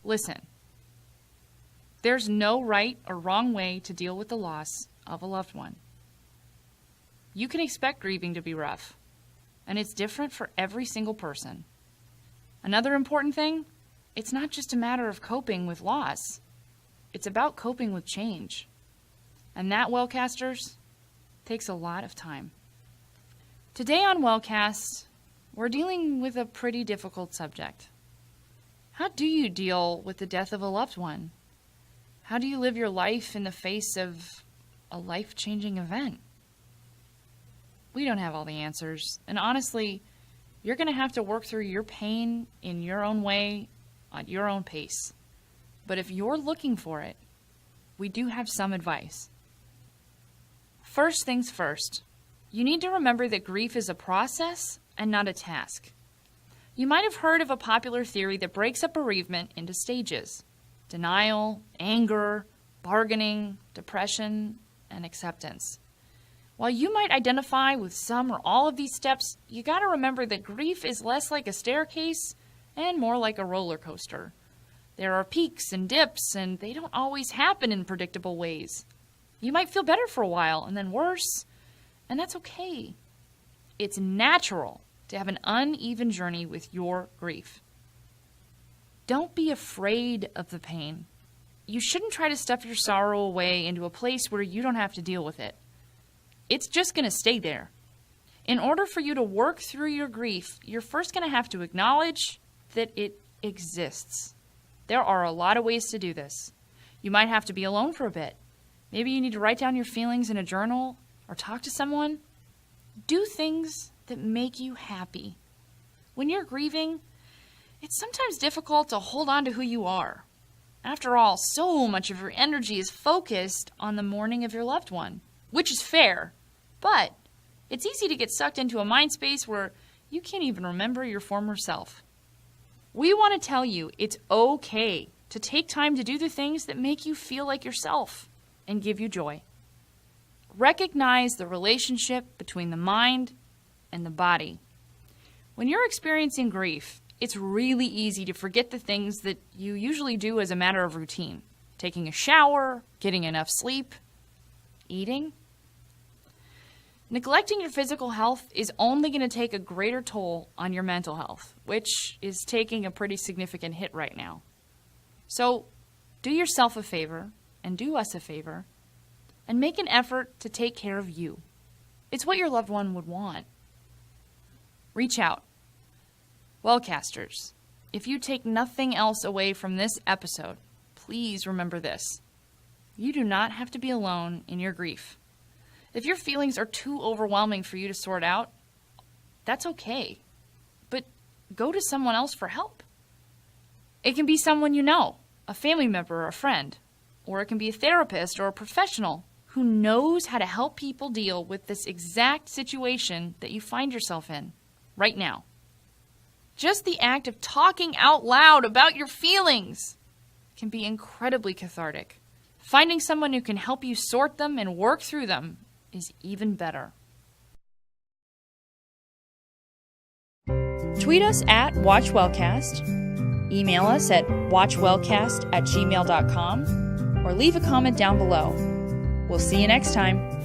Listen, there's no right or wrong way to deal with the loss of a loved one. You can expect grieving to be rough, and it's different for every single person. Another important thing, it's not just a matter of coping with loss. It's about coping with change. And that, Wellcasters, takes a lot of time. Today on Wellcast, we're dealing with a pretty difficult subject. How do you deal with the death of a loved one? How do you live your life in the face of a life-changing event? We don't have all the answers, and honestly, you're going to have to work through your pain in your own way, at your own pace. But if you're looking for it, we do have some advice. First things first, you need to remember that grief is a process and not a task. You might have heard of a popular theory that breaks up bereavement into stages: denial, anger, bargaining, depression, and acceptance. While you might identify with some or all of these steps, you got to remember that grief is less like a staircase and more like a roller coaster. There are peaks and dips, and they don't always happen in predictable ways. You might feel better for a while and then worse, and that's okay. It's natural to have an uneven journey with your grief. Don't be afraid of the pain. You shouldn't try to stuff your sorrow away into a place where you don't have to deal with it. It's just going to stay there. In order for you to work through your grief, you're first going to have to acknowledge that it exists. There are a lot of ways to do this. You might have to be alone for a bit. Maybe you need to write down your feelings in a journal or talk to someone. Do things that make you happy. When you're grieving, it's sometimes difficult to hold on to who you are. After all, so much of your energy is focused on the mourning of your loved one, which is fair, but it's easy to get sucked into a mind space where you can't even remember your former self. We want to tell you it's okay to take time to do the things that make you feel like yourself and give you joy. Recognize the relationship between the mind and the body. When you're experiencing grief, it's really easy to forget the things that you usually do as a matter of routine. Taking a shower, getting enough sleep, eating. Neglecting your physical health is only going to take a greater toll on your mental health, which is taking a pretty significant hit right now. So do yourself a favor and do us a favor and make an effort to take care of you. It's what your loved one would want. Reach out. Wellcasters, if you take nothing else away from this episode, please remember this. You do not have to be alone in your grief. If your feelings are too overwhelming for you to sort out, that's okay. But go to someone else for help. It can be someone you know, a family member or a friend, or it can be a therapist or a professional who knows how to help people deal with this exact situation that you find yourself in right now. Just the act of talking out loud about your feelings can be incredibly cathartic. Finding someone who can help you sort them and work through them is even better. Tweet us at WatchWellcast, email us at watchwellcast@gmail.com, or leave a comment down below. We'll see you next time.